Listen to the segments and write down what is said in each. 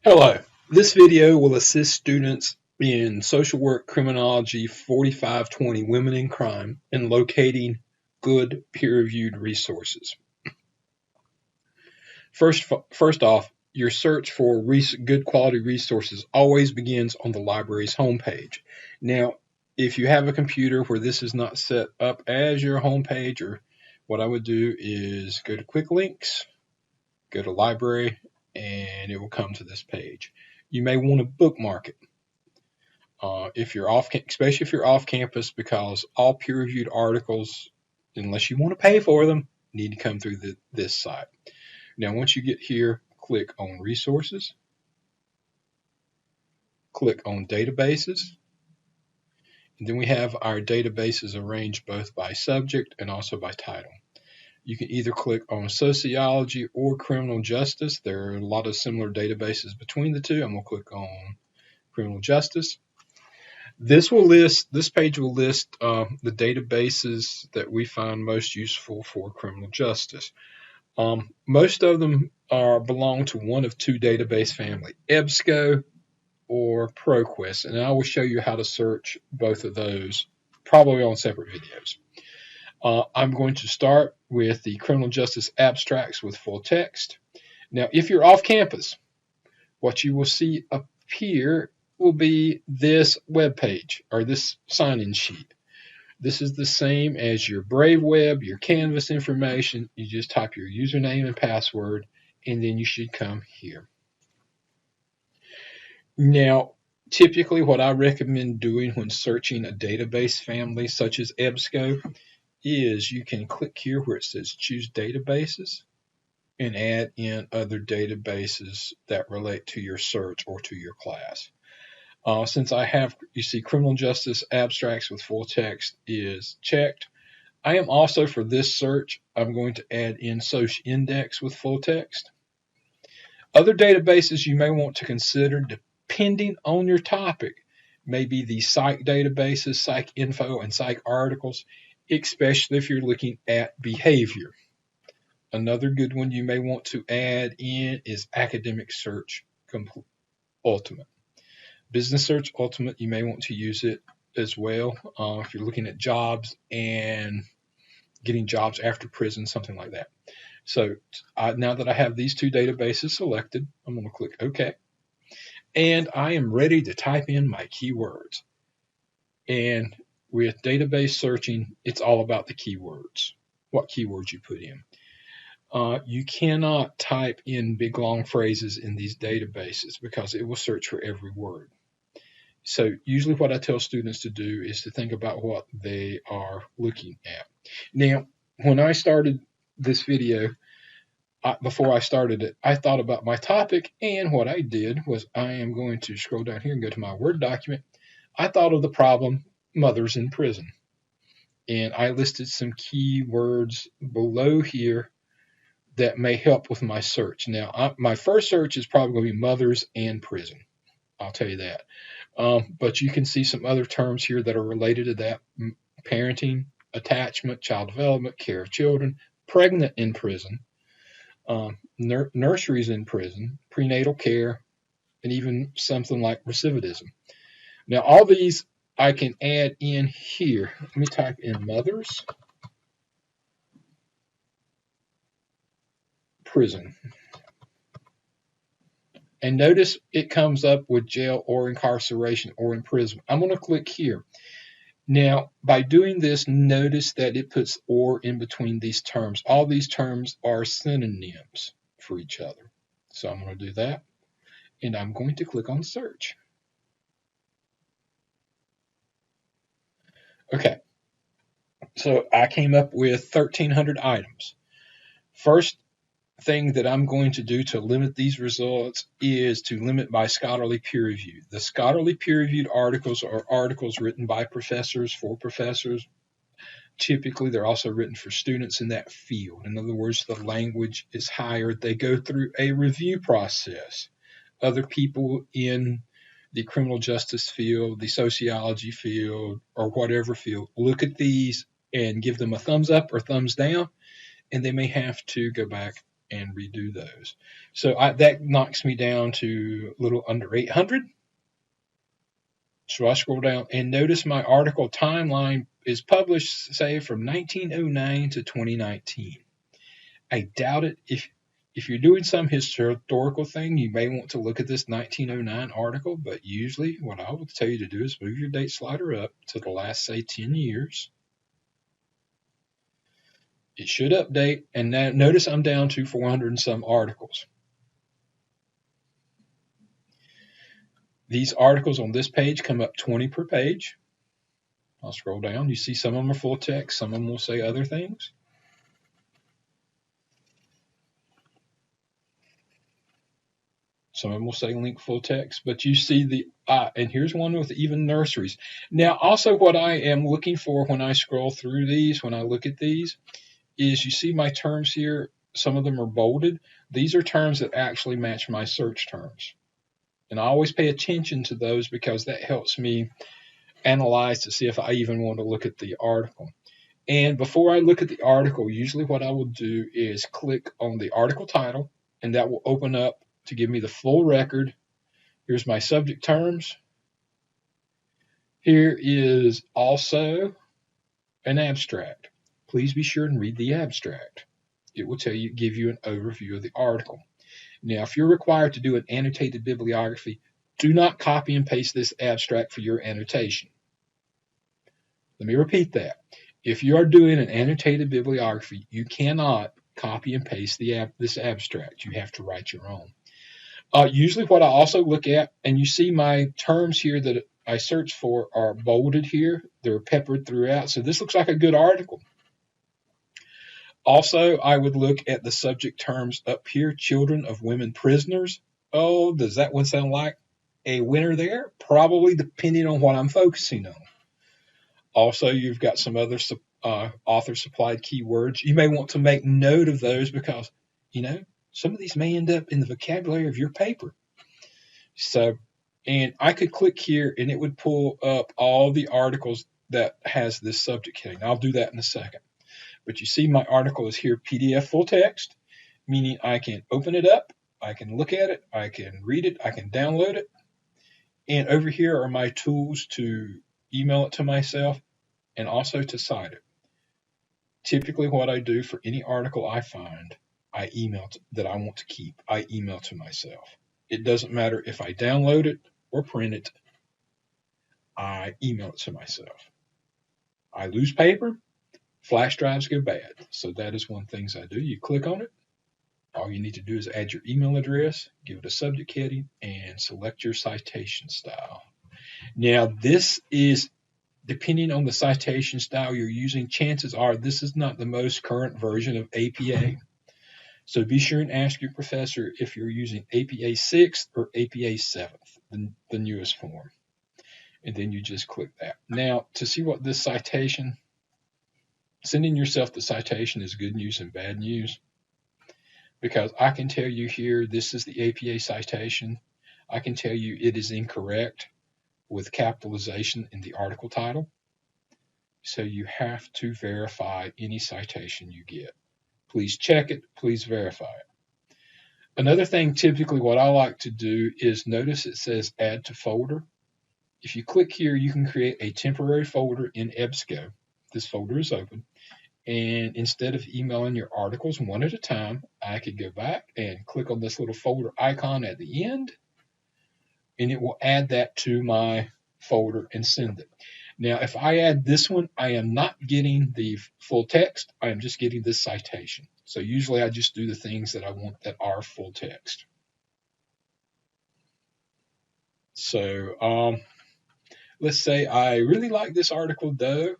Hello. This video will assist students in social work criminology 4520 Women in Crime in locating good peer-reviewed resources. First off, your search for good quality resources always begins on the library's homepage. Now, if you have a computer where this is not set up as your homepage, or what I would do is go to Quick Links, go to Library, and it will come to this page. You may want to bookmark it if you're especially if you're off campus, because all peer-reviewed articles, unless you want to pay for them, need to come through this site. Now, once you get here, click on Resources, click on Databases, and then we have our databases arranged both by subject and also by title. You can either click on Sociology or Criminal Justice. There are a lot of similar databases between the two. I'm going to click on Criminal Justice. This page will list the databases that we find most useful for criminal justice. Most of them belong to one of two database family, EBSCO or ProQuest, and I will show you how to search both of those, probably on separate videos. I'm going to start with the criminal justice abstracts with full text. Now, if you're off campus, what you will see up here will be this web page or this sign-in sheet. This is the same as your Brave Web, your Canvas information. You just type your username and password, and then you should come here. Now, typically what I recommend doing when searching a database family such as EBSCO is you can click here where it says Choose Databases and add in other databases that relate to your search or to your class. Since I have, you see, criminal justice abstracts with full text is checked. I am also, for this search, I'm going to add in Social Index with full text. Other databases you may want to consider, depending on your topic, may be the psych databases, psych info, and psych articles, especially if you're looking at behavior. Another good one you may want to add in is Academic Search Ultimate. Business Search Ultimate, you may want to use it as well if you're looking at jobs and getting jobs after prison, something like that. So now that I have these two databases selected, I'm going to click OK. And I am ready to type in my keywords. And with database searching, it's all about the keywords, what keywords you put in. You cannot type in big long phrases in these databases because it will search for every word. So usually what I tell students to do is to think about what they are looking at. Now, when I started this video, before I started it, I thought about my topic, and what I did was I am going to scroll down here and go to my Word document. I thought of the problem, mothers in prison. And I listed some keywords below here that may help with my search. Now, my first search is probably going to be mothers and prison. I'll tell you that. But you can see some other terms here that are related to that: parenting, attachment, child development, care of children, pregnant in prison, nurseries in prison, prenatal care, and even something like recidivism. Now, all these I can add in here. Let me type in mothers, prison. And notice it comes up with jail or incarceration or imprisonment. I'm going to click here. Now, by doing this, notice that it puts or in between these terms. All these terms are synonyms for each other. So I'm going to do that. And I'm going to click on search. Okay. So I came up with 1,300 items. First thing that I'm going to do to limit these results is to limit by scholarly peer review. The scholarly peer reviewed articles are articles written by professors for professors. Typically, they're also written for students in that field. In other words, the language is higher. They go through a review process. Other people in the criminal justice field, the sociology field, or whatever field, look at these and give them a thumbs up or thumbs down, and they may have to go back and redo those. So that knocks me down to a little under 800. So I scroll down and notice my article timeline is published, say, from 1909 to 2019. I doubt it. If you're doing some historical thing, you may want to look at this 1909 article, but usually what I would tell you to do is move your date slider up to the last, say, 10 years. It should update, and now notice I'm down to 400 and some articles. These articles on this page come up 20 per page. I'll scroll down. You see some of them are full text. Some of them will say other things. Some of them will say link full text, but you see and here's one with even nurseries. Now, also what I am looking for when I scroll through these, when I look at these, is you see my terms here. Some of them are bolded. These are terms that actually match my search terms. And I always pay attention to those because that helps me analyze to see if I even want to look at the article. And before I look at the article, usually what I will do is click on the article title, and that will open up to give me the full record. Here's my subject terms. Here is also an abstract. Please be sure and read the abstract. It will give you an overview of the article. Now, if you're required to do an annotated bibliography, do not copy and paste this abstract for your annotation. Let me repeat that. If you are doing an annotated bibliography, you cannot copy and paste this abstract. You have to write your own. Usually what I also look at, and you see my terms here that I search for are bolded here. They're peppered throughout. So this looks like a good article. Also, I would look at the subject terms up here, children of women prisoners. Oh, does that one sound like a winner there? Probably, depending on what I'm focusing on. Also, you've got some other author-supplied keywords. You may want to make note of those because, some of these may end up in the vocabulary of your paper. So, and I could click here and it would pull up all the articles that has this subject heading. I'll do that in a second. But you see my article is here PDF full text, meaning I can open it up, I can look at it, I can read it, I can download it. And over here are my tools to email it to myself and also to cite it. Typically what I do for any article I find, that I want to keep, I email to myself. It doesn't matter if I download it or print it, I email it to myself. I lose paper, flash drives go bad. So that is one of the things I do. You click on it. All you need to do is add your email address, give it a subject heading, and select your citation style. Now, this is, depending on the citation style you're using, chances are this is not the most current version of APA. So be sure and ask your professor if you're using APA 6th or APA 7th, the newest form. And then you just click that. Now, to see what this citation, sending yourself the citation is good news and bad news. Because I can tell you here, this is the APA citation. I can tell you it is incorrect with capitalization in the article title. So you have to verify any citation you get. Please check it. Please verify it. Another thing, typically what I like to do is notice it says add to folder. If you click here, you can create a temporary folder in EBSCO. This folder is open. And instead of emailing your articles one at a time, I could go back and click on this little folder icon at the end, and it will add that to my folder and send it. Now, if I add this one, I am not getting the full text. I am just getting this citation. So usually I just do the things that I want that are full text. So let's say I really like this article though.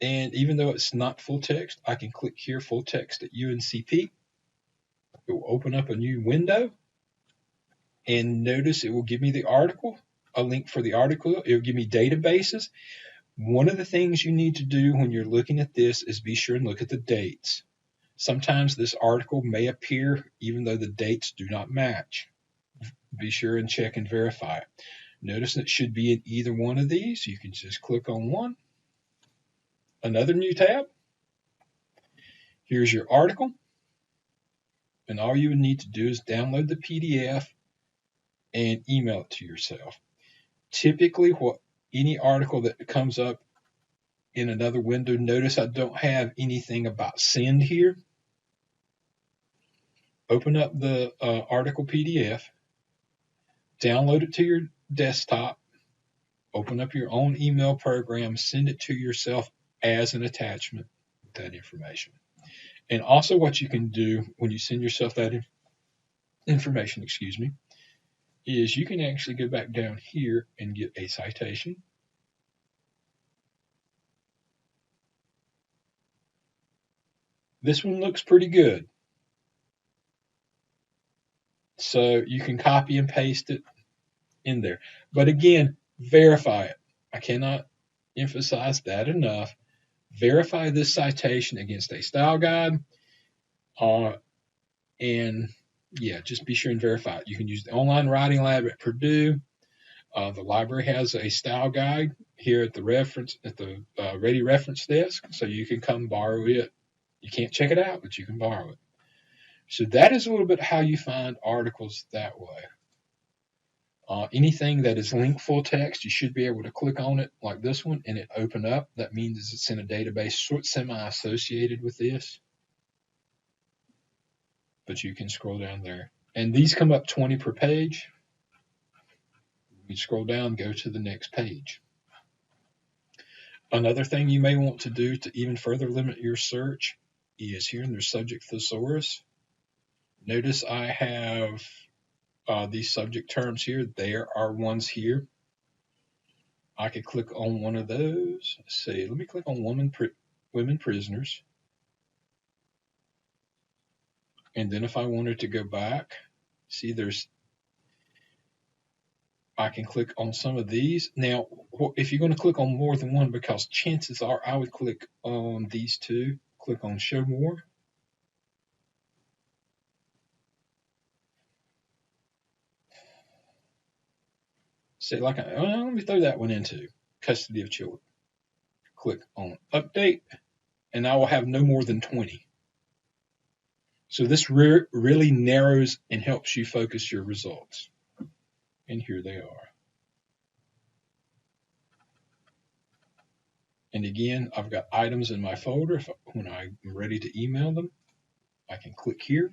And even though it's not full text, I can click here, full text at UNCP. It will open up a new window. And notice it will give me the article, a link for the article. It will give me databases. One of the things you need to do when you're looking at this is be sure and look at the dates. Sometimes this article may appear even though the dates do not match. Be sure and check and verify it. Notice it should be in either one of these. You can just click on one. Another new tab. Here's your article. And all you would need to do is download the PDF and email it to yourself. Typically, any article that comes up in another window, notice I don't have anything about send here. Open up the article PDF, download it to your desktop, open up your own email program, send it to yourself as an attachment, that information. And also what you can do when you send yourself that information, is you can actually go back down here and get a citation. This one looks pretty good. So you can copy and paste it in there. But again, verify it. I cannot emphasize that enough. Verify this citation against a style guide. And yeah, just be sure and verify it. You can use the online writing lab at Purdue. The library has a style guide here at the ready reference desk, so you can come borrow it. You can't check it out, but you can borrow it. So that is a little bit how you find articles that way. Anything that is linked full text, you should be able to click on it like this one and it open up. That means it's in a database semi-associated with this. But you can scroll down there. And these come up 20 per page. You scroll down, go to the next page. Another thing you may want to do to even further limit your search is here in their subject thesaurus. Notice I have these subject terms here. There are ones here. I could click on one of those. Let's see, let me click on women prisoners. And then if I wanted to go back, see I can click on some of these. Now, if you're going to click on more than one, because chances are I would click on these two, click on show more. Say let me throw that one into custody of children. Click on update, and I will have no more than 20. So this really narrows and helps you focus your results. And here they are. And again, I've got items in my folder. When I'm ready to email them, I can click here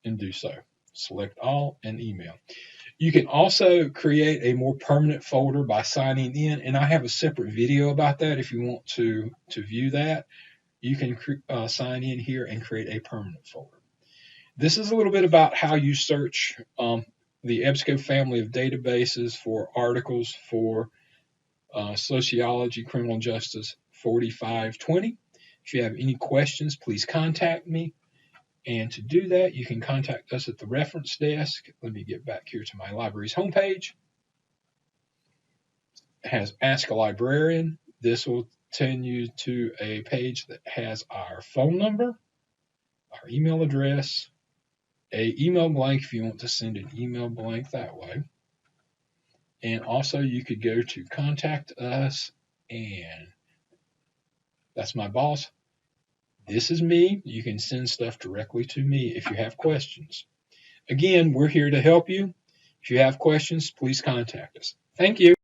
and do so. Select all and email. You can also create a more permanent folder by signing in, and I have a separate video about that if you want to view that. You can sign in here and create a permanent folder. This is a little bit about how you search the EBSCO family of databases for articles for Sociology, Criminal Justice 4520. If you have any questions, please contact me. And to do that, you can contact us at the reference desk. Let me get back here to my library's homepage. It has Ask a Librarian. This will send you to a page that has our phone number, our email address, an email blank if you want to send an email blank that way. And also you could go to contact us, and that's my boss. This is me. You can send stuff directly to me if you have questions. Again, we're here to help you. If you have questions, please contact us. Thank you.